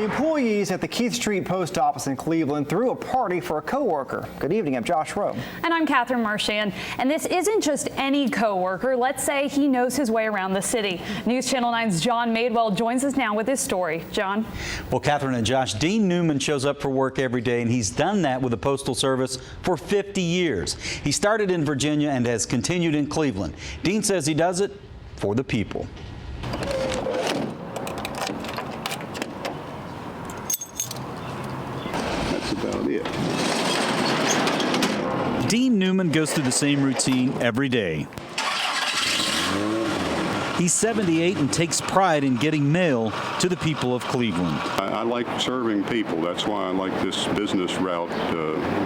The employees at the Keith Street Post Office in Cleveland threw a party for a coworker. Good evening, I'm Josh Rowe. And I'm Catherine Marchand. And this isn't just any coworker. Let's say he knows his way around the city. News Channel 9's John Madewell joins us now with his story. John? Well, Catherine and Josh, Dean Newman shows up for work every day, and he's done that with the Postal Service for 50 years. He started in Virginia and has continued in Cleveland. Dean says he does it for the people. About it. Dean Newman goes through the same routine every day. He's 78 and takes pride in getting mail to the people of Cleveland. I like serving people. That's why I like this business route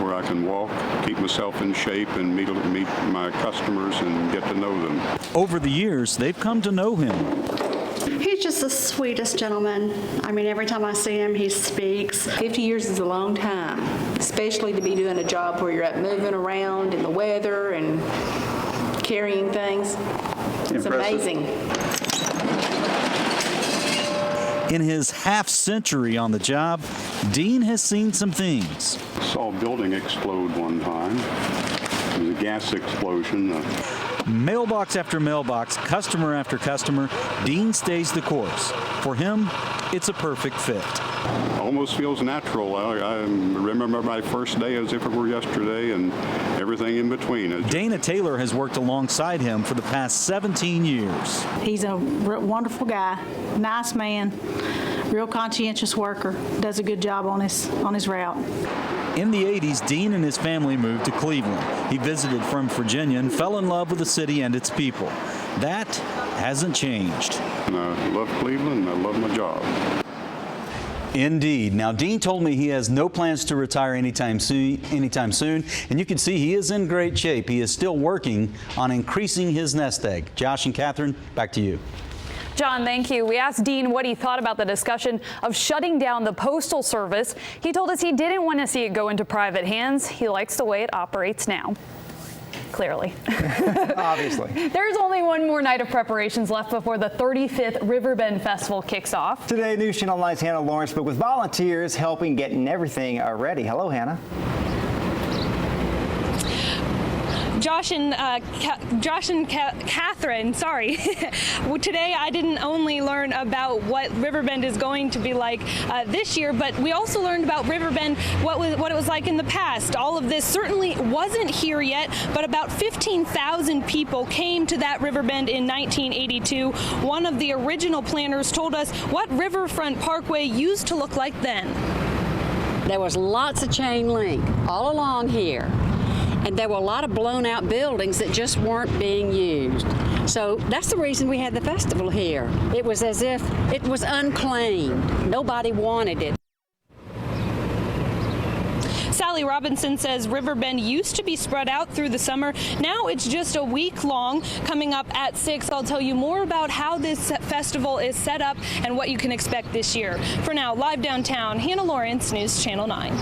where I can walk, keep myself in shape, and meet my customers and get to know them. Over the years, they've come to know him. He's just the sweetest gentleman. I mean, every time I see him, he speaks. 50 years is a long time, especially to be doing a job where you're up moving around in the weather and carrying things. It's amazing. In his half-century on the job, Dean has seen some things. I saw a building explode one time. It was a gas explosion. Mailbox after mailbox, customer after customer, Dean stays the course. For him, it's a perfect fit. Almost feels natural. I remember my first day as if it were yesterday, and everything in between. Dana Taylor has worked alongside him for the past 17 years. He's a wonderful guy, nice man, real conscientious worker, does a good job on his route. In the 80s, Dean and his family moved to Cleveland. He visited from Virginia and fell in love with the city and its people. That hasn't changed. And I love Cleveland, and I love my job. Indeed. Now, Dean told me he has no plans to retire anytime soon, and you can see he is in great shape. He is still working on increasing his nest egg. Josh and Catherine, back to you. John, thank you. We asked Dean what he thought about the discussion of shutting down the Postal Service. He told us he didn't want to see it go into private hands. He likes the way it operates now. Clearly. Obviously. There's only one more night of preparations left before the 35th Riverbend Festival kicks off. Today, News Channel 9's Hannah Lawrence spoke with volunteers helping getting everything ready. Hello, Hannah. Josh and Catherine, sorry. Today I didn't only learn about what Riverbend is going to be like this year, but we also learned about Riverbend, what it was like in the past. All of this certainly wasn't here yet, but about 15,000 people came to that Riverbend in 1982. One of the original planners told us what Riverfront Parkway used to look like then. There was lots of chain link all along here. And there were a lot of blown out buildings that just weren't being used. So that's the reason we had the festival here. It was as if it was unclaimed. Nobody wanted it. Sally Robinson says Riverbend used to be spread out through the summer. Now it's just a week long. Coming up at 6, I'll tell you more about how this festival is set up and what you can expect this year. For now, live downtown, Hannah Lawrence, News Channel 9.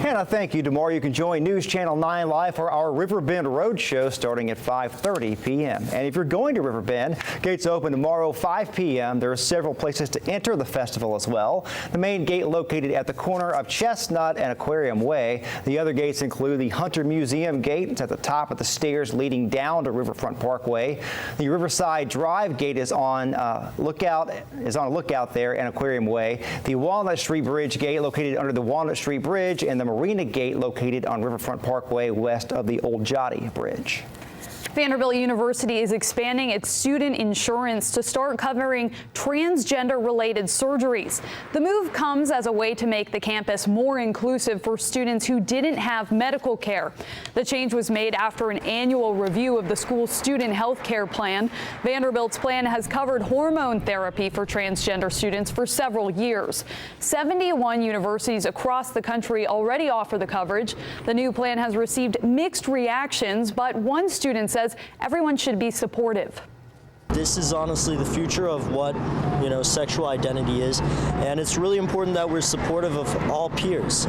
Hannah, thank you. Tomorrow you can join News Channel 9 live for our Riverbend Roadshow starting at 5:30 p.m. And if you're going to Riverbend, gates open tomorrow 5 p.m. There are several places to enter the festival as well. The main gate located at the corner of Chestnut and Aquarium Way. The other gates include the Hunter Museum gate. It's at the top of the stairs leading down to Riverfront Parkway. The Riverside Drive gate is on lookout there and Aquarium Way. The Walnut Street Bridge gate located under the Walnut Street Bridge, and the Marina Gate located on Riverfront Parkway west of the Old Jotty Bridge. Vanderbilt University is expanding its student insurance to start covering transgender-related surgeries. The move comes as a way to make the campus more inclusive for students who didn't have medical care. The change was made after an annual review of the school's student health care plan. Vanderbilt's plan has covered hormone therapy for transgender students for several years. 71 universities across the country already offer the coverage. The new plan has received mixed reactions, but one student says everyone should be supportive. This is honestly the future of what, sexual identity is, and it's really important that we're supportive of all peers.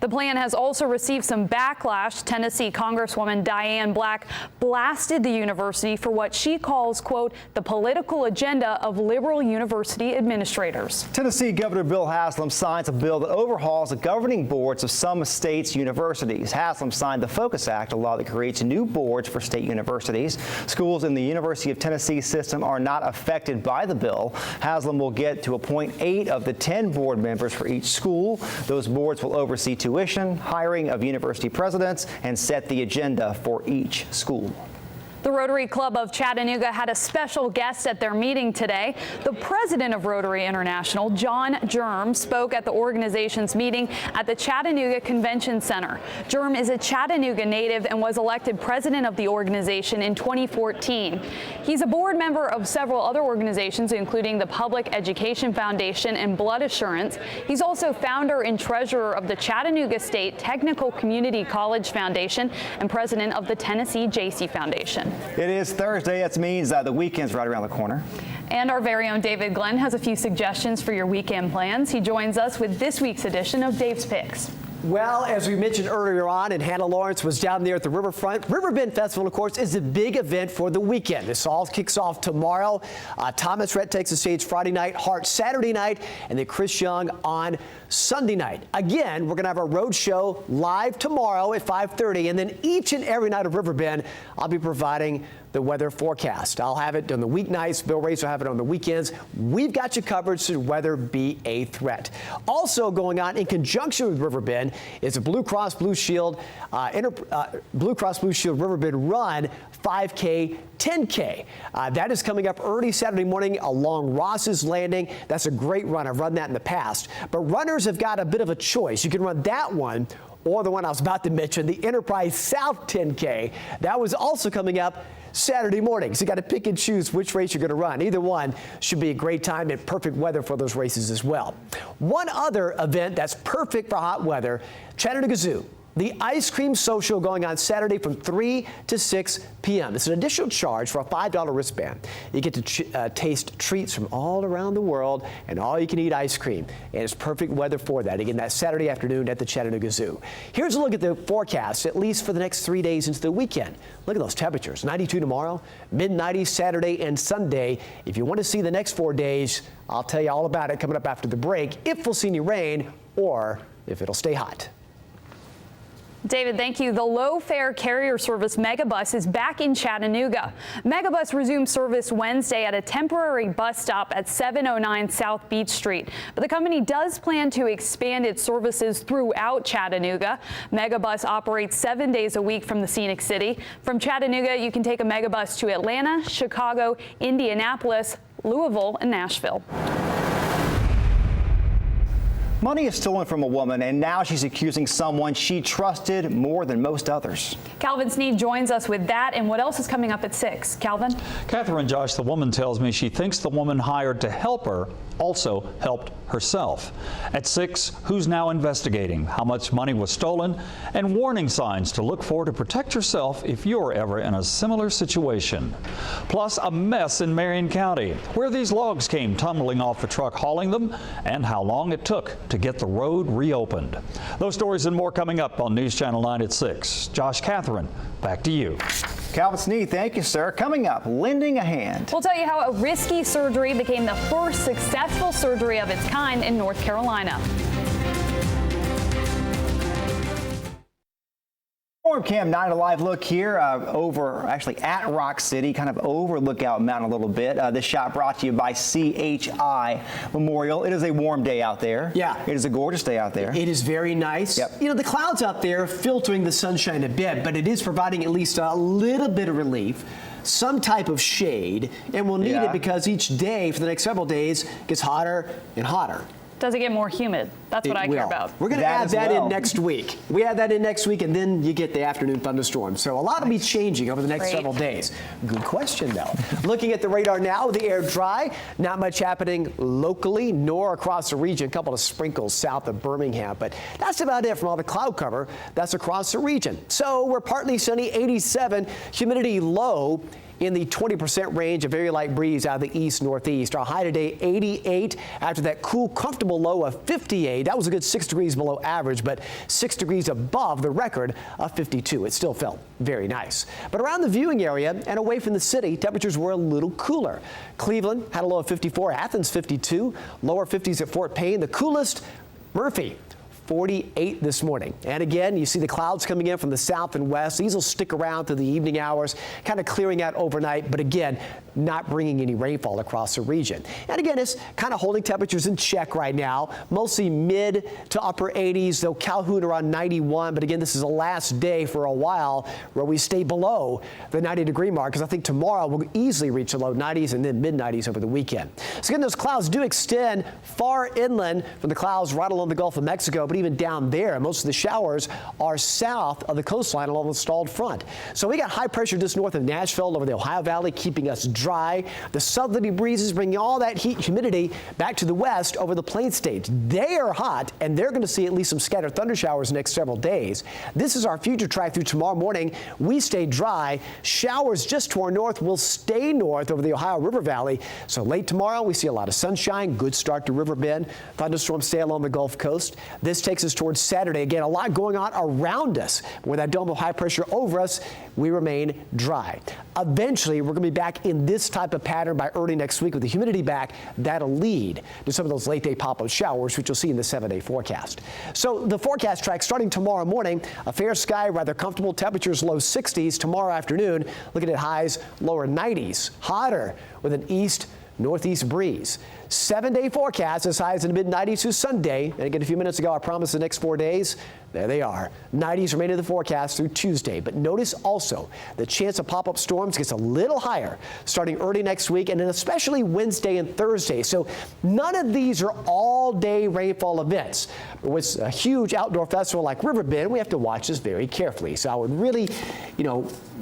The plan has also received some backlash. Tennessee Congresswoman Diane Black blasted the university for what she calls, quote, the political agenda of liberal university administrators. Tennessee Governor Bill Haslam signs a bill that overhauls the governing boards of some states' universities. Haslam signed the Focus Act, a law that creates new boards for state universities. Schools in the University of Tennessee system are not affected by the bill. Haslam will get to appoint 8 of the 10 board members for each school. Those boards will oversee tuition, hiring of university presidents, and set the agenda for each school. The Rotary Club of Chattanooga had a special guest at their meeting today. The president of Rotary International, John Germ, spoke at the organization's meeting at the Chattanooga Convention Center. Germ is a Chattanooga native and was elected president of the organization in 2014. He's a board member of several other organizations, including the Public Education Foundation and Blood Assurance. He's also founder and treasurer of the Chattanooga State Technical Community College Foundation and president of the Tennessee JC Foundation. It is Thursday. That means the weekend's right around the corner. And our very own David Glenn has a few suggestions for your weekend plans. He joins us with this week's edition of Dave's Picks. Well, as we mentioned earlier on, and Hannah Lawrence was down there at the riverfront, Riverbend Festival, of course, is a big event for the weekend. This all kicks off tomorrow. Thomas Rhett takes the stage Friday night, Hart Saturday night, and then Chris Young on Sunday night. Again, we're going to have our road show live tomorrow at 5:30, and then each and every night of Riverbend, I'll be providing the weather forecast. I'll have it on the weeknights. Bill Race will have it on the weekends. We've got you covered should weather be a threat. Also going on in conjunction with Riverbend is a Blue Cross Blue Shield Riverbend Run 5K 10K. That is coming up early Saturday morning along Ross's Landing. That's a great run. I've run that in the past. But runners have got a bit of a choice. You can run that one or the one I was about to mention, the Enterprise South 10K. That was also coming up Saturday morning. So you got to pick and choose which race you're going to run. Either one should be a great time and perfect weather for those races as well. One other event that's perfect for hot weather, Chattanooga Zoo. The ice cream social going on Saturday from 3 to 6 p.m. It's an additional charge for a $5 wristband. You get to taste treats from all around the world and all you can eat ice cream. And it's perfect weather for that. Again, that's Saturday afternoon at the Chattanooga Zoo. Here's a look at the forecast, at least for the next 3 days into the weekend. Look at those temperatures. 92 tomorrow, mid-90s Saturday and Sunday. If you want to see the next 4 days, I'll tell you all about it coming up after the break, if we'll see any rain or if it'll stay hot. David, thank you. The low-fare carrier service Megabus is back in Chattanooga. Megabus resumed service Wednesday at a temporary bus stop at 709 South Beach Street. But the company does plan to expand its services throughout Chattanooga. Megabus operates 7 days a week from the scenic city. From Chattanooga, you can take a Megabus to Atlanta, Chicago, Indianapolis, Louisville, and Nashville. Money is stolen from a woman, and now she's accusing someone she trusted more than most others. Calvin Sneed joins us with that and what else is coming up at 6. Calvin? Catherine, Josh, the woman tells me she thinks the woman hired to help her also helped herself. At 6, who's now investigating how much money was stolen and warning signs to look for to protect yourself if you're ever in a similar situation. Plus, a mess in Marion County, where these logs came tumbling off the truck hauling them and how long it took to get the road reopened. Those stories and more coming up on News Channel 9 at 6. Josh, Catherine, back to you. Calvin Sneed, thank you, sir. Coming up, lending a hand. We'll tell you how a risky surgery became the first successful surgery of its kind in North Carolina. Cam 9, a live look here at Rock City, kind of over Lookout Mountain a little bit. This shot brought to you by CHI Memorial. It is a warm day out there. Yeah. It is a gorgeous day out there. It is very nice. Yep. You know, the clouds out there filtering the sunshine a bit, but it is providing at least a little bit of relief, some type of shade, and we'll need it because each day for the next several days gets hotter and hotter. Does it get more humid? That's what I care about. We're going to add that in next week. We add that in next week, and then you get the afternoon thunderstorms. So a lot will be changing over the next several days. Good question, though. Looking at the radar now, the air dry. Not much happening locally nor across the region. A couple of sprinkles south of Birmingham, but that's about it from all the cloud cover that's across the region. So we're partly sunny, 87, humidity low in the 20% range, a very light breeze out of the east-northeast. Our high today, 88, after that cool, comfortable low of 58. That was a good 6 degrees below average, but 6 degrees above the record of 52. It still felt very nice. But around the viewing area and away from the city, temperatures were a little cooler. Cleveland had a low of 54, Athens 52, lower 50s at Fort Payne. The coolest, Murphy, 48 this morning. And again, you see the clouds coming in from the south and west. These will stick around through the evening hours, kind of clearing out overnight, but again, not bringing any rainfall across the region. And again, it's kind of holding temperatures in check right now, mostly mid to upper 80s, though Calhoun around 91. But again, this is the last day for a while where we stay below the 90-degree mark, because I think tomorrow we'll easily reach the low 90s and then mid-90s over the weekend. So again, those clouds do extend far inland from the clouds right along the Gulf of Mexico, but even down there, most of the showers are south of the coastline along the stalled front. So we got high pressure just north of Nashville over the Ohio Valley, keeping us dry. The southerly breezes bringing all that heat and humidity back to the west over the plain states. They are hot, and they're going to see at least some scattered thunder showers the next several days. This is our future track through tomorrow morning. We stay dry. Showers just to our north will stay north over the Ohio River Valley. So late tomorrow, we see a lot of sunshine. Good start to River Bend. Thunderstorms stay along the Gulf Coast. This takes us towards Saturday. Again, a lot going on around us. With that dome of high pressure over us, we remain dry. Eventually, we're going to be back in this type of pattern by early next week with the humidity back. That'll lead to some of those late day pop-up showers, which you'll see in the 7-day forecast. So the forecast track starting tomorrow morning, a fair sky, rather comfortable temperatures, low 60s. Tomorrow afternoon, looking at highs, lower 90s, hotter with an east northeast breeze. 7-day forecast as high as in the mid-90s through Sunday. And again, a few minutes ago, I promised the next 4 days. There they are. 90s remain in the forecast through Tuesday. But notice also the chance of pop-up storms gets a little higher starting early next week, and then especially Wednesday and Thursday. So none of these are all-day rainfall events. But with a huge outdoor festival like River Bend, we have to watch this very carefully. So I would really,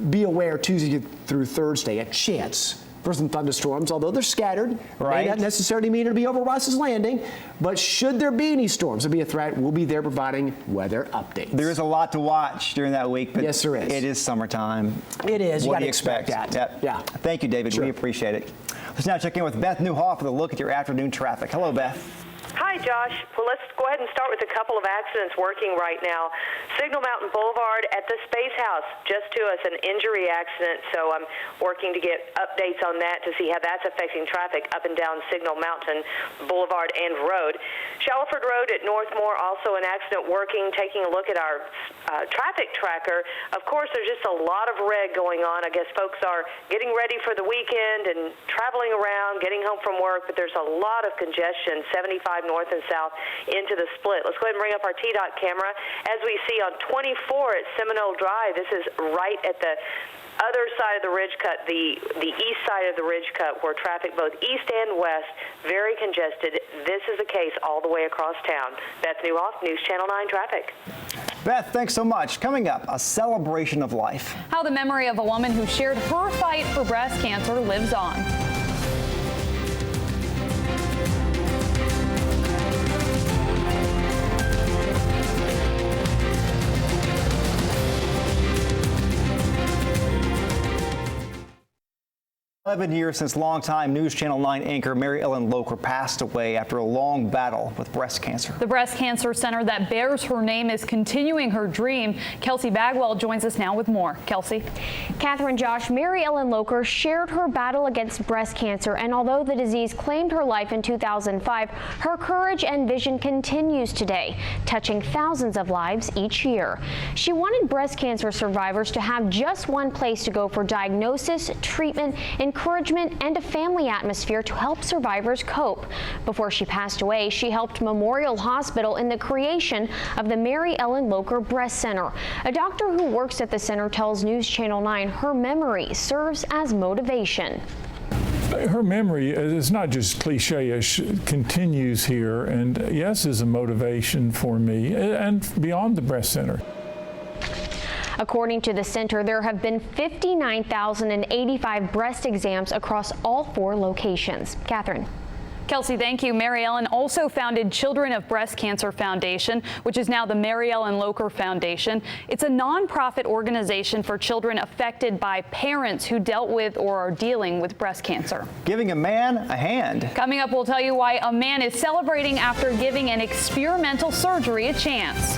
be aware Tuesday through Thursday, a chance for some thunderstorms, although they're scattered. Right. May not necessarily mean it'll be over Ross's Landing, but should there be any storms, there'll be a threat. We'll be there providing weather updates. There is a lot to watch during that week, but yes, there is. It is summertime. It is. What you do you expect? that. Yep. Yeah. Thank you, David. Sure. We appreciate it. Let's now check in with Beth Newhoff with a look at your afternoon traffic. Hello, Beth. Hi, Josh. Well, let's go ahead and start with a couple of accidents working right now. Signal Mountain Boulevard at the Space House, just to us, an injury accident. So I'm working to get updates on that to see how that's affecting traffic up and down Signal Mountain Boulevard and Road. Shallowford Road at Northmore, also an accident working. Taking a look at our traffic tracker. Of course, there's just a lot of red going on. I guess folks are getting ready for the weekend and traveling around, getting home from work, but there's a lot of congestion, 75 north and south into the split. Let's go ahead and bring up our TDOT camera. As we see on 24 at Seminole Drive, this is right at the other side of the ridge cut, the east side of the ridge cut, where traffic both east and west, very congested. This is the case all the way across town. Beth Newhoff, News Channel 9 Traffic. Beth, thanks so much. Coming up, a celebration of life. How the memory of a woman who shared her fight for breast cancer lives on. 11 years since longtime News Channel 9 anchor Mary Ellen Locher passed away after a long battle with breast cancer. The breast cancer center that bears her name is continuing her dream. Kelsey Bagwell joins us now with more. Kelsey. Catherine, Josh, Mary Ellen Locher shared her battle against breast cancer, and although the disease claimed her life in 2005, her courage and vision continues today, touching thousands of lives each year. She wanted breast cancer survivors to have just one place to go for diagnosis, treatment, encouragement, and a family atmosphere to help survivors cope. Before she passed away, she helped Memorial Hospital in the creation of the Mary Ellen Locher Breast Center. A doctor who works at the center tells News Channel 9 her memory serves as motivation. Her memory is not just cliche, it continues here, and yes, is a motivation for me and beyond the breast center. According to the center, there have been 59,085 breast exams across all 4 locations. Catherine. Kelsey, thank you. Mary Ellen also founded Children of Breast Cancer Foundation, which is now the Mary Ellen Locher Foundation. It's a nonprofit organization for children affected by parents who dealt with or are dealing with breast cancer. Giving a man a hand. Coming up, we'll tell you why a man is celebrating after giving an experimental surgery a chance.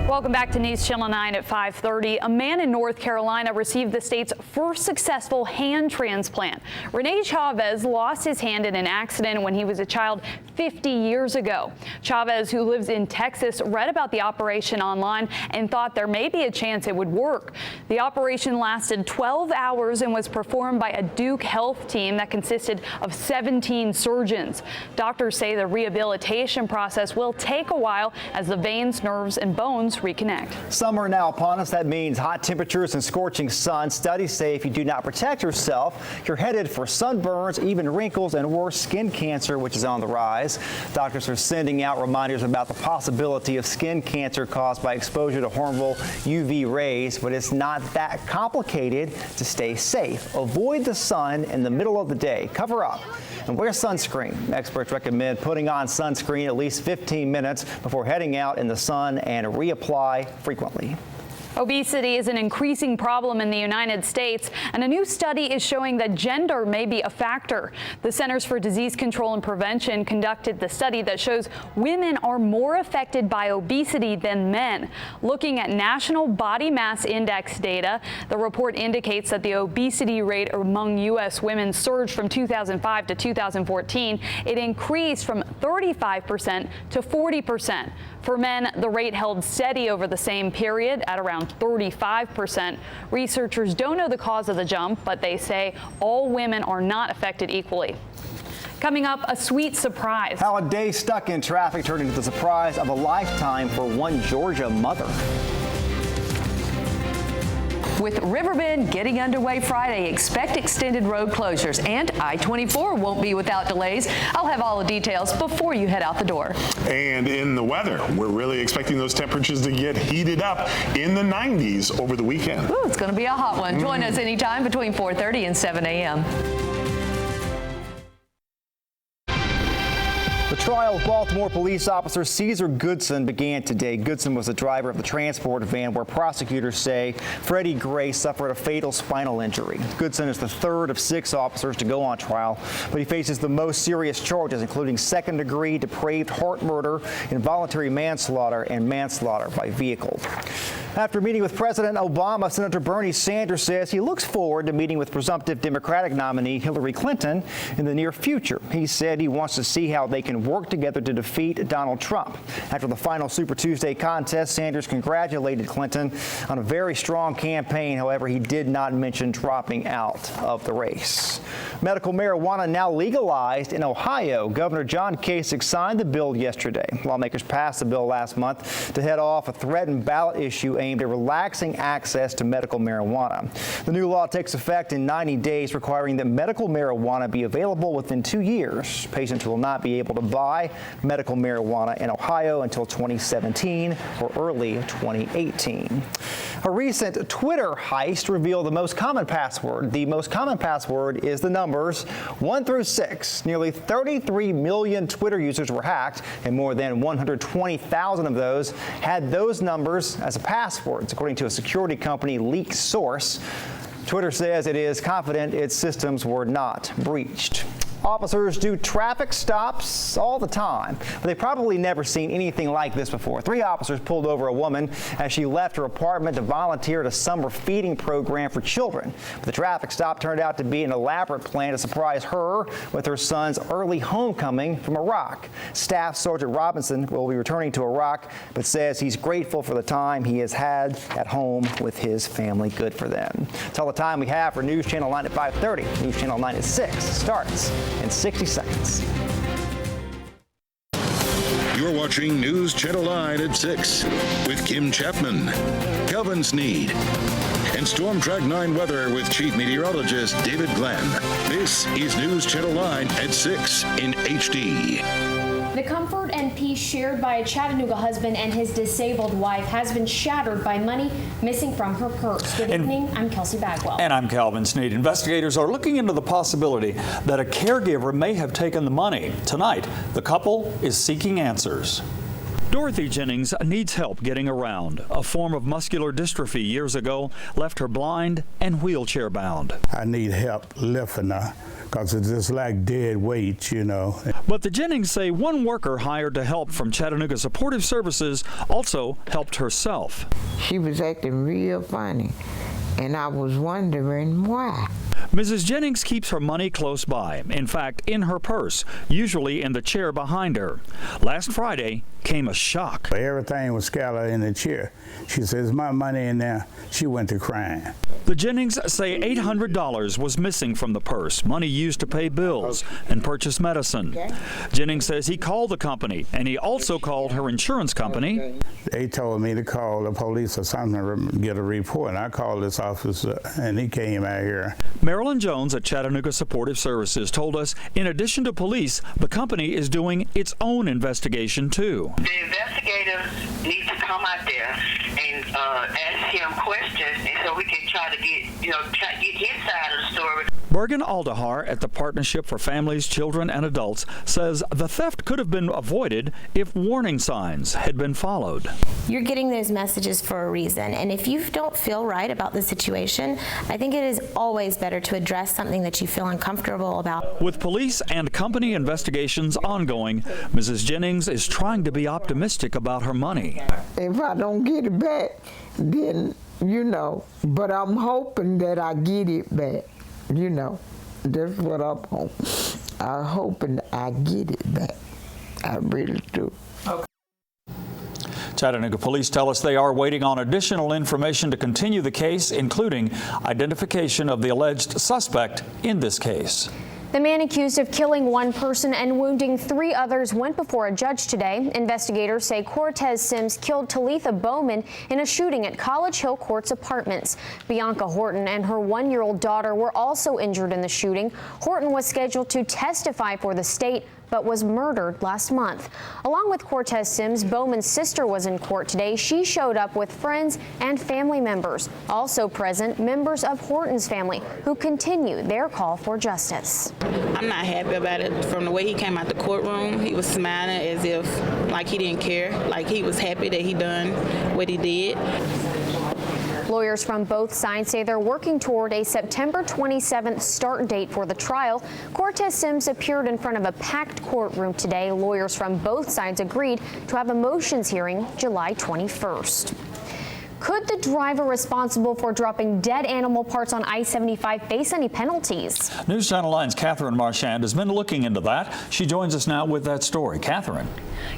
Welcome back to News Channel 9 at 5:30. A man in North Carolina received the state's first successful hand transplant. Rene Chavez lost his hand in an accident when he was a child 50 years ago. Chavez, who lives in Texas, read about the operation online and thought there may be a chance it would work. The operation lasted 12 hours and was performed by a Duke Health team that consisted of 17 surgeons. Doctors say the rehabilitation process will take a while as the veins, nerves, and bones reconnect. Summer now upon us. That means hot temperatures and scorching sun. Studies say if you do not protect yourself, you're headed for sunburns, even wrinkles, and worse, skin cancer, which is on the rise. Doctors are sending out reminders about the possibility of skin cancer caused by exposure to harmful UV rays, but it's not that complicated to stay safe. Avoid the sun in the middle of the day. Cover up and wear sunscreen. Experts recommend putting on sunscreen at least 15 minutes before heading out in the sun and reapply frequently. Obesity is an increasing problem in the United States, and a new study is showing that gender may be a factor. The Centers for Disease Control and Prevention conducted the study that shows women are more affected by obesity than men. Looking at national body mass index data, the report indicates that the obesity rate among U.S. women surged from 2005 to 2014. It increased from 35% to 40%. For men, the rate held steady over the same period at around 35%. Researchers don't know the cause of the jump, but they say all women are not affected equally. Coming up, a sweet surprise. How a day stuck in traffic turned into the surprise of a lifetime for one Georgia mother. With Riverbend getting underway Friday, expect extended road closures, and I-24 won't be without delays. I'll have all the details before you head out the door. And in the weather, we're really expecting those temperatures to get heated up in the 90s over the weekend. Ooh, it's going to be a hot one. Join us anytime between 4:30 and 7 a.m. The trial of Baltimore police officer Cesar Goodson began today. Goodson was the driver of the transport van where prosecutors say Freddie Gray suffered a fatal spinal injury. Goodson is the third of 6 officers to go on trial, but he faces the most serious charges, including second-degree depraved heart murder, involuntary manslaughter, and manslaughter by vehicle. After meeting with President Obama, Senator Bernie Sanders says he looks forward to meeting with presumptive Democratic nominee Hillary Clinton in the near future. He said he wants to see how they can work together to defeat Donald Trump. After the final Super Tuesday contest, Sanders congratulated Clinton on a very strong campaign. However, he did not mention dropping out of the race. Medical marijuana now legalized in Ohio. Governor John Kasich signed the bill yesterday. Lawmakers passed the bill last month to head off a threatened ballot issue aimed at relaxing access to medical marijuana. The new law takes effect in 90 days, requiring that medical marijuana be available within 2 years. Patients will not be able to buy medical marijuana in Ohio until 2017 or early 2018. A recent Twitter heist revealed the most common password. The most common password is the numbers 1 through 6. Nearly 33 million Twitter users were hacked, and more than 120,000 of those had those numbers as a password, according to a security company leaked source. Twitter says it is confident its systems were not breached. Officers do traffic stops all the time, but they've probably never seen anything like this before. 3 officers pulled over a woman as she left her apartment to volunteer at a summer feeding program for children. But the traffic stop turned out to be an elaborate plan to surprise her with her son's early homecoming from Iraq. Staff Sergeant Robinson will be returning to Iraq, but says he's grateful for the time he has had at home with his family. Good for them. That's all the time we have for News Channel 9 at 5:30. News Channel 9 at 6 starts in 60 seconds. You're watching News Channel 9 at 6 with Kim Chapman, Kelvin Sneed, and Storm Track 9 weather with Chief Meteorologist David Glenn. This is News Channel 9 at 6 in HD. The comfort and sad piece shared by a Chattanooga husband and his disabled wife has been shattered by money missing from her purse. Good evening, I'm Kelsey Bagwell. And I'm Calvin Sneed. Investigators are looking into the possibility that a caregiver may have taken the money. Tonight, the couple is seeking answers. Dorothy Jennings needs help getting around. A form of muscular dystrophy years ago left her blind and wheelchair bound. I need help lifting her because it's just like dead weight, you know. But the Jennings say one worker hired to help from Chattanooga Supportive Services also helped herself. She was acting real funny, and I was wondering why. Mrs. Jennings keeps her money close by. In fact, in her purse, usually in the chair behind her. Last Friday came a shock. Everything was scattered in the chair. She says, my money in there. She went to crying. The Jennings say $800 was missing from the purse, money used to pay bills and purchase medicine. Jennings says he called the company, and he also called her insurance company. They told me to call the police or something to get a report, and I called this officer, and he came out here. Marilyn Jones at Chattanooga Supportive Services told us, in addition to police, the company is doing its own investigation too. The investigators need to come out there and ask him questions, and so we can try to get his side of the story. Bergen Aldahar at the Partnership for Families, Children, and Adults says the theft could have been avoided if warning signs had been followed. You're getting those messages for a reason, and if you don't feel right about the situation, I think it is always better to address something that you feel uncomfortable about. With police and company investigations ongoing, Mrs. Jennings is trying to be optimistic about her money. If I don't get it back, then, you know, but I'm hoping that I get it back. You know, that's what I'm hoping. I'm hoping I get it back. I really do. Okay. Chattanooga police tell us they are waiting on additional information to continue the case, including identification of the alleged suspect in this case. The man accused of killing one person and wounding 3 others went before a judge today. Investigators say Cortez Sims killed Talitha Bowman in a shooting at College Hill Courts Apartments. Bianca Horton and her 1-year-old daughter were also injured in the shooting. Horton was scheduled to testify for the state, but was murdered last month. Along with Cortez Sims, Bowman's sister was in court today. She showed up with friends and family members. Also present, members of Horton's family, who continue their call for justice. I'm not happy about it. From the way he came out the courtroom, he was smiling as if like he didn't care, like he was happy that he done what he did. Lawyers from both sides say they're working toward a September 27th start date for the trial. Cortez Sims appeared in front of a packed courtroom today. Lawyers from both sides agreed to have a motions hearing July 21st. Could the driver responsible for dropping dead animal parts on I-75 face any penalties? News Channel 9's Catherine Marchand has been looking into that. She joins us now with that story. Catherine.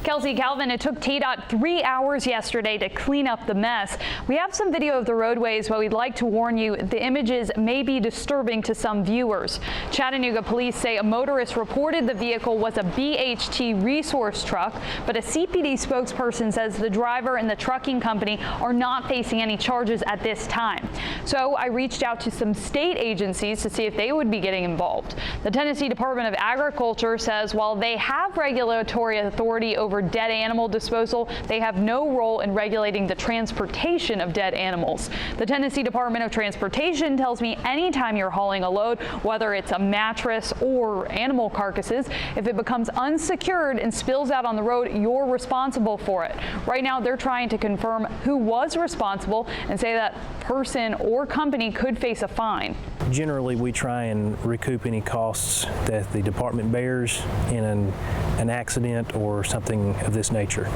Kelsey, Calvin, it took TDOT 3 hours yesterday to clean up the mess. We have some video of the roadways, but we'd like to warn you the images may be disturbing to some viewers. Chattanooga police say a motorist reported the vehicle was a BHT resource truck, but a CPD spokesperson says the driver and the trucking company are not facing any charges at this time. So I reached out to some state agencies to see if they would be getting involved. The Tennessee Department of Agriculture says while they have regulatory authority over dead animal disposal, they have no role in regulating the transportation of dead animals. The Tennessee Department of Transportation tells me anytime you're hauling a load, whether it's a mattress or animal carcasses, if it becomes unsecured and spills out on the road, you're responsible for it. Right now, they're trying to confirm who was responsible and say that person or company could face a fine. Generally, we try and recoup any costs that the department bears in an accident or something of this nature.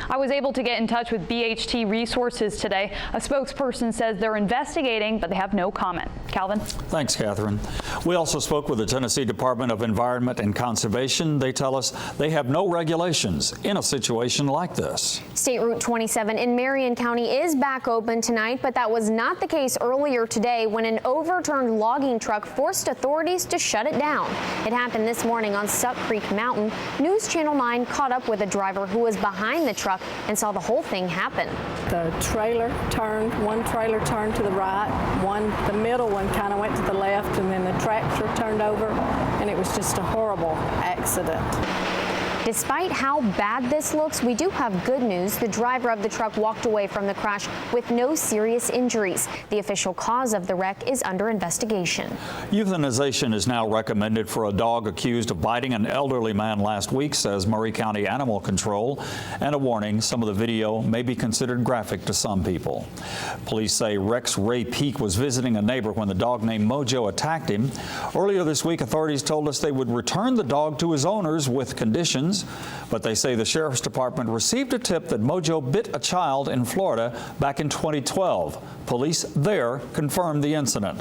I was able to get in touch with BHT Resources today. A spokesperson says they're investigating, but they have no comment. Calvin? Thanks, Catherine. We also spoke with the Tennessee Department of Environment and Conservation. They tell us they have no regulations in a situation like this. State Route 27 in Marion County is back open tonight, but that was not the case earlier today when an overturned logging truck forced authorities to shut it down. It happened this morning on Suck Creek Mountain. News Channel 9 caught up with a driver who was behind the truck and saw the whole thing happen. The trailer turned, one trailer turned to the right, the middle one kind of went to the left, and then the tractor turned over, and it was just a horrible accident. Despite how bad this looks, we do have good news. The driver of the truck walked away from the crash with no serious injuries. The official cause of the wreck is under investigation. Euthanization is now recommended for a dog accused of biting an elderly man last week, says Murray County Animal Control. And a warning, some of the video may be considered graphic to some people. Police say Rex Ray Peak was visiting a neighbor when the dog named Mojo attacked him. Earlier this week, authorities told us they would return the dog to his owners with conditions, but they say the Sheriff's Department received a tip that Mojo bit a child in Florida back in 2012. Police there confirmed the incident.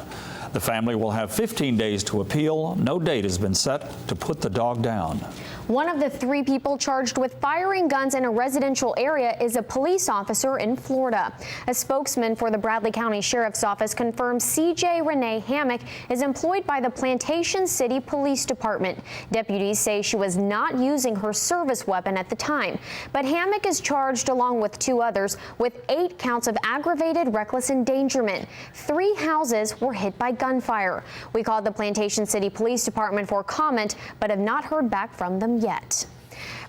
The family will have 15 days to appeal. No date has been set to put the dog down. One of the 3 people charged with firing guns in a residential area is a police officer in Florida. A spokesman for the Bradley County Sheriff's Office confirms C.J. Renee Hammock is employed by the Plantation City Police Department. Deputies say she was not using her service weapon at the time, but Hammock is charged along with 2 others with 8 counts of aggravated reckless endangerment. 3 houses were hit by gunfire. We called the Plantation City Police Department for comment, but have not heard back from them yet.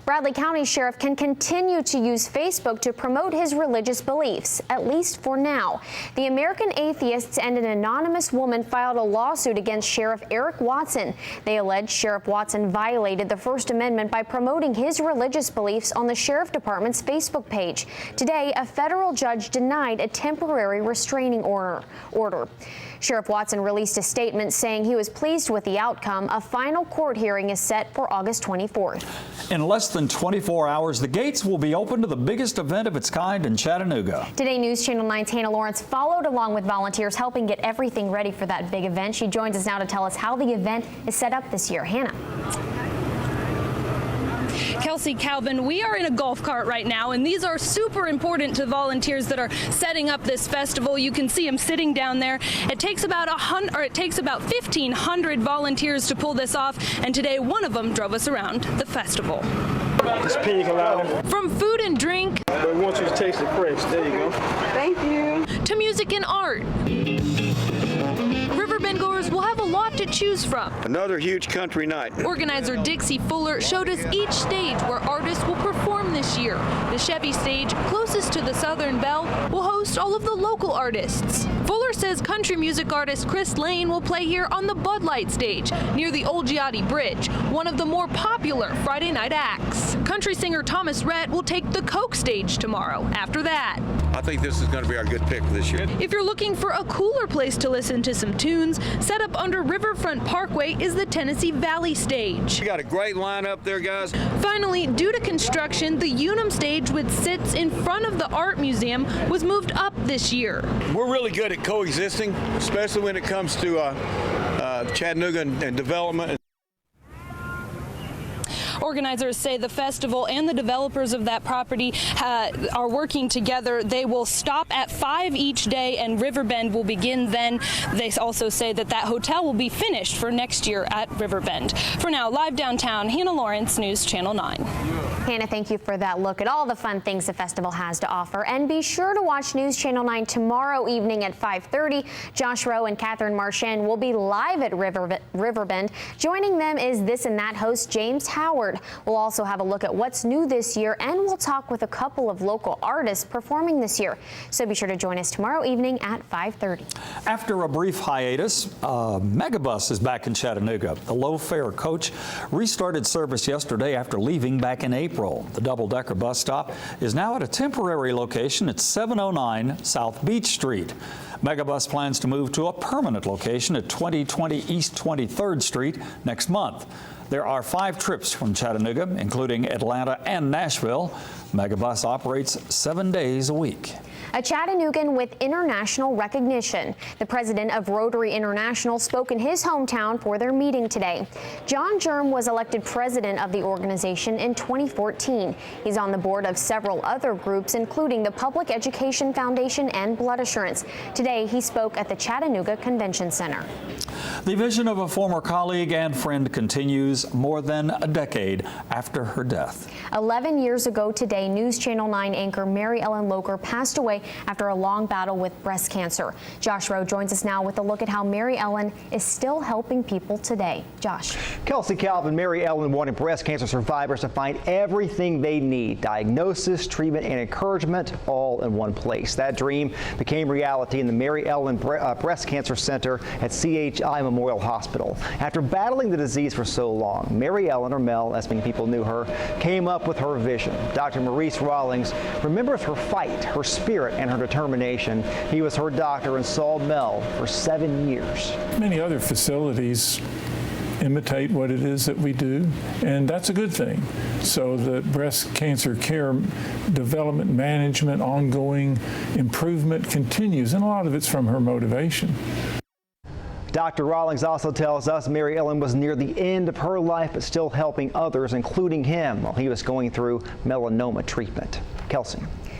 Bradley County Sheriff can continue to use Facebook to promote his religious beliefs, at least for now. The American Atheists and an anonymous woman filed a lawsuit against Sheriff Eric Watson. They allege Sheriff Watson violated the First Amendment by promoting his religious beliefs on the Sheriff Department's Facebook page. Today, a federal judge denied a temporary restraining order. Sheriff Watson released a statement saying he was pleased with the outcome. A final court hearing is set for August 24th. In less than 24 hours, the gates will be open to the biggest event of its kind in Chattanooga. Today, News Channel 9's Hannah Lawrence followed along with volunteers helping get everything ready for that big event. She joins us now to tell us how the event is set up this year. Hannah. Kelsey, Calvin, we are in a golf cart right now, and these are super important to volunteers that are setting up this festival. You can see them sitting down there. It takes about 1,500 volunteers to pull this off, and today one of them drove us around the festival. This pig allowed. From food and drink, But we want you to taste it fresh. There you go. Thank you. to music and art. Riverbend goers will have a lot to choose from. Another huge country night. Organizer Dixie Fuller showed us each stage where artists will perform this year. The Chevy stage, closest to the Southern Belle, will host all of the local artists. Fuller says country music artist Chris Lane will play here on the Bud Light stage, near the Old Giatti Bridge, one of the more popular Friday night acts. Country singer Thomas Rhett will take the Coke stage tomorrow. After that, I think this is going to be our good pick this year. if you're looking for a cooler place to listen to some tunes, set up under Riverfront Parkway is the Tennessee Valley stage. We got a great lineup there, guys. Finally, due to construction, the Unum stage, which sits in front of the Art Museum, was moved up this year. We're really good at coexisting, especially when it comes to Chattanooga and development. Organizers say the festival and the developers of that property are working together. They will stop at 5 each day, and Riverbend will begin then. They also say that hotel will be finished for next year at Riverbend. For now, live downtown, Hannah Lawrence, News Channel 9. Hannah, thank you for that look at all the fun things the festival has to offer. And be sure to watch News Channel 9 tomorrow evening at 5:30. Josh Rowe and Catherine Marchand will be live at Riverbend. Joining them is This and That host James Howard. We'll also have a look at what's new this year, and we'll talk with a couple of local artists performing this year. So be sure to join us tomorrow evening at 5:30. After a brief hiatus, Megabus is back in Chattanooga. The low-fare coach restarted service yesterday after leaving back in April. The double-decker bus stop is now at a temporary location at 709 South Beach Street. Megabus plans to move to a permanent location at 2020 East 23rd Street next month. There are 5 trips from Chattanooga, including Atlanta and Nashville. Megabus operates 7 days a week. A Chattanoogan with international recognition. The president of Rotary International spoke in his hometown for their meeting today. John Germ was elected president of the organization in 2014. He's on the board of several other groups, including the Public Education Foundation and Blood Assurance. Today, he spoke at the Chattanooga Convention Center. The vision of a former colleague and friend continues more than a decade after her death. 11 years ago today, News Channel 9 anchor Mary Ellen Locher passed away away after a long battle with breast cancer. Josh Rowe joins us now with a look at how Mary Ellen is still helping people today. Josh. Kelsey, Calvin, Mary Ellen wanted breast cancer survivors to find everything they need: diagnosis, treatment, and encouragement, all in one place. That dream became reality in the Mary Ellen Breast Cancer Center at CHI Memorial Hospital. After battling the disease for so long, Mary Ellen, or Mel, as many people knew her, came up with her vision. Dr. Maurice Rawlings remembers her fight, her spirit, and her determination. He was her doctor and saw Mel for 7 years. Many other facilities imitate what it is that we do, and that's a good thing. So the breast cancer care development, management, ongoing improvement continues, and a lot of it's from her motivation. Dr. Rawlings also tells us Mary Ellen was near the end of her life, but still helping others, including him, while he was going through melanoma treatment. Kelsey.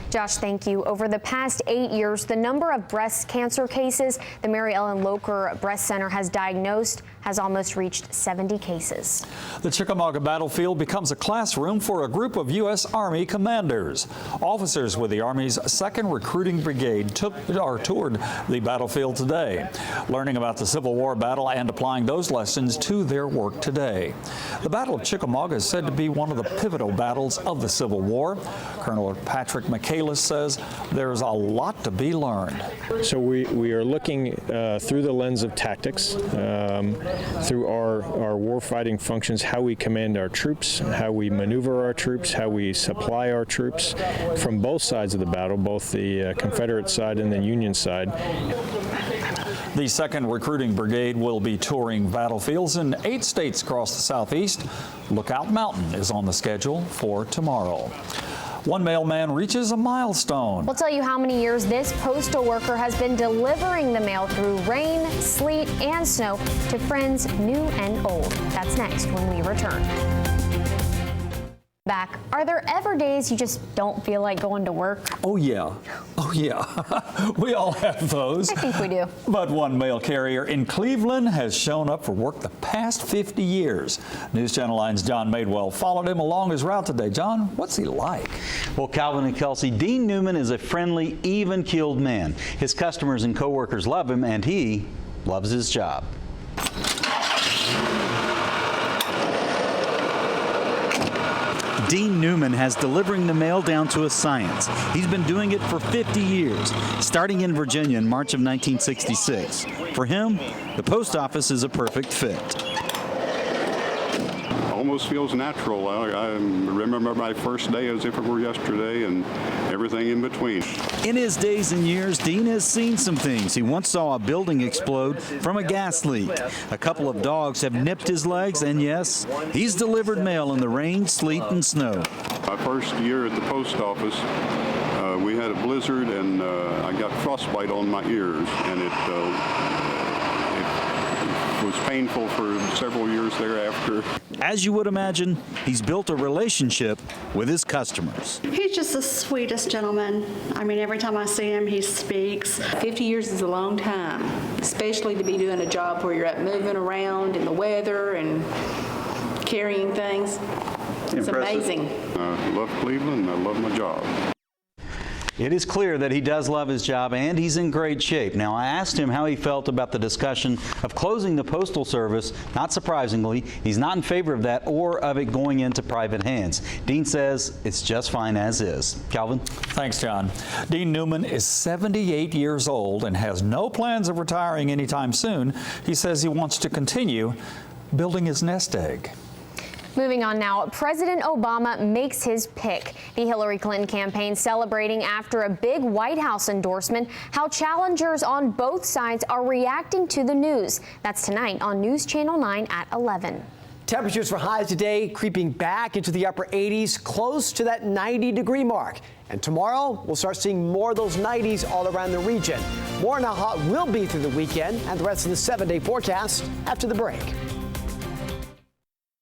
Josh, thank you. Over the past 8 years, the number of breast cancer cases the Mary Ellen Locher Breast Center has diagnosed has almost reached 70 cases. The Chickamauga battlefield becomes a classroom for a group of U.S. Army commanders. Officers with the Army's 2nd Recruiting Brigade toured the battlefield today, learning about the Civil War battle and applying those lessons to their work today. The Battle of Chickamauga is said to be one of the pivotal battles of the Civil War. Colonel Patrick McCallis says there's a lot to be learned. So we are looking through the lens of tactics, through our warfighting functions, how we command our troops, how we maneuver our troops, how we supply our troops from both sides of the battle, both the Confederate side and the Union side. The 2nd Recruiting Brigade will be touring battlefields in 8 states across the Southeast. Lookout Mountain is on the schedule for tomorrow. One mailman reaches a milestone. We'll tell you how many years this postal worker has been delivering the mail through rain, sleet, and snow to friends new and old. That's next when we return. Back. Are there ever days you just don't feel like going to work? Oh yeah. We all have those. I think we do. But one mail carrier in Cleveland has shown up for work the past 50 years. News Channel 9's John Madewell followed him along his route today. John, what's he like? Well, Calvin and Kelsey, Dean Newman is a friendly, even-keeled man. His customers and coworkers love him, and he loves his job. Dean Newman has delivering the mail down to a science. He's been doing it for 50 years, starting in Virginia in March of 1966. For him, the post office is a perfect fit. Almost feels natural. I remember my first day as if it were yesterday, and everything in between. In his days and years, Dean has seen some things. He once saw a building explode from a gas leak. A couple of dogs have nipped his legs, and yes, he's delivered mail in the rain, sleet, and snow. My first year at the post office, we had a blizzard, and I got frostbite on my ears, and it was painful for several years thereafter. As you would imagine, he's built a relationship with his customers. He's just the sweetest gentleman. I mean, every time I see him, he speaks. 50 years is a long time, especially to be doing a job where you're up moving around in the weather and carrying things. It's amazing. I love Cleveland, and I love my job. It is clear that he does love his job, and he's in great shape. Now, I asked him how he felt about the discussion of closing the Postal Service. Not surprisingly, he's not in favor of that or of it going into private hands. Dean says it's just fine as is. Calvin? Thanks, John. Dean Newman is 78 years old and has no plans of retiring anytime soon. He says he wants to continue building his nest egg. Moving on now, President Obama makes his pick. The Hillary Clinton campaign celebrating after a big White House endorsement, how challengers on both sides are reacting to the news. That's tonight on News Channel 9 at 11. Temperatures for highs today creeping back into the upper 80s, close to that 90-degree mark. And tomorrow, we'll start seeing more of those 90s all around the region. More on how hot we'll be through the weekend and the rest of the 7-day forecast after the break.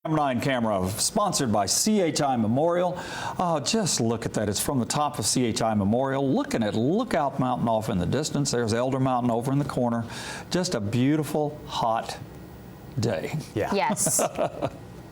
9 camera sponsored by CHI Memorial. Oh, just look at that. It's from the top of CHI Memorial. Looking at Lookout Mountain off in the distance. There's Elder Mountain over in the corner. Just a beautiful, hot day. Yeah. Yes.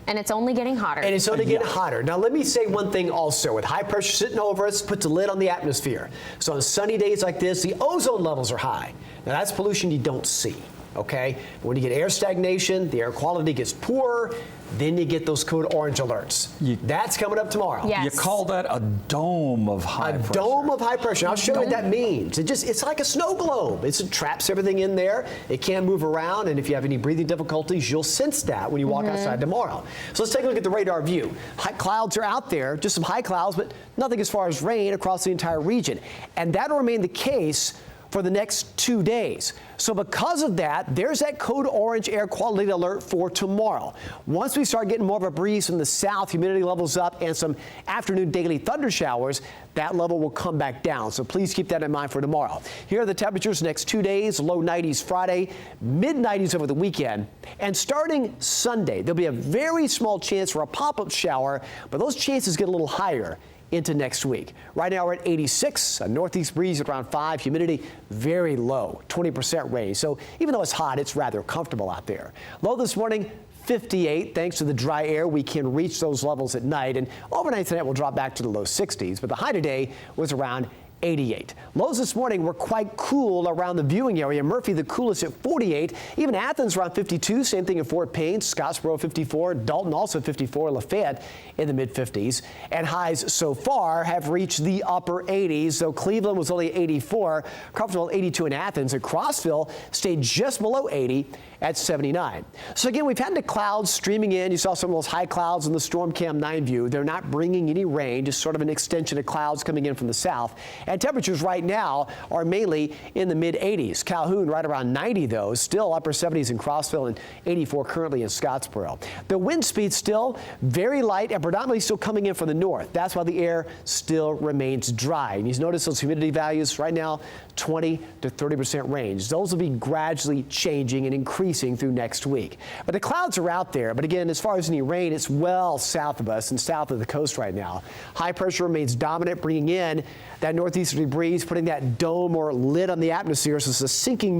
And it's only getting hotter. And it's only getting hotter. Now, let me say one thing also. With high pressure sitting over us, puts a lid on the atmosphere. So on sunny days like this, the ozone levels are high. Now, that's pollution you don't see, okay? But when you get air stagnation, the air quality gets poorer, then you get those code orange alerts. That's coming up tomorrow. You call that a dome of high pressure. A dome of high pressure. I'll show you what that means. It's like a snow globe. It traps everything in there. It can't move around, and if you have any breathing difficulties, you'll sense that when you walk outside tomorrow. So let's take a look at the radar view. High clouds are out there, just some high clouds, but nothing as far as rain across the entire region. And that'll remain the case for the next 2 days. So because of that, there's that code orange air quality alert for tomorrow. Once we start getting more of a breeze from the south, humidity levels up, and some afternoon daily thunder showers, that level will come back down. So please keep that in mind for tomorrow. Here are the temperatures next 2 days, low 90s Friday, mid 90s over the weekend. And starting Sunday, there'll be a very small chance for a pop-up shower, but those chances get a little higher into next week. Right now we're at 86, a northeast breeze at around 5, humidity very low, 20% range. So even though it's hot, it's rather comfortable out there. Low this morning, 58. Thanks to the dry air, we can reach those levels at night, and overnight tonight will drop back to the low 60s, but the high today was around 88. Lows this morning were quite cool around the viewing area. Murphy the coolest at 48. Even Athens around 52. Same thing in Fort Payne. Scottsboro 54. Dalton also 54. Lafayette in the mid 50s. And highs so far have reached the upper 80s. Though Cleveland was only 84. Crawfordville 82 in Athens. And Crossville stayed just below 80 at 79. So again, we've had the clouds streaming in. You saw some of those high clouds in the Storm Cam 9 view. They're not bringing any rain, just sort of an extension of clouds coming in from the south. And temperatures right now are mainly in the mid 80s. Calhoun right around 90 though, still upper 70s in Crossville and 84 currently in Scottsboro. The wind speed still very light and predominantly still coming in from the north. That's why the air still remains dry. And you notice those humidity values right now, 20 to 30% range. Those will be gradually changing and increasing through next week. But the clouds are out there. But again, as far as any rain, it's well south of us and south of the coast right now. High pressure remains dominant, bringing in that northeasterly breeze, putting that dome or lid on the atmosphere. So it's a sinking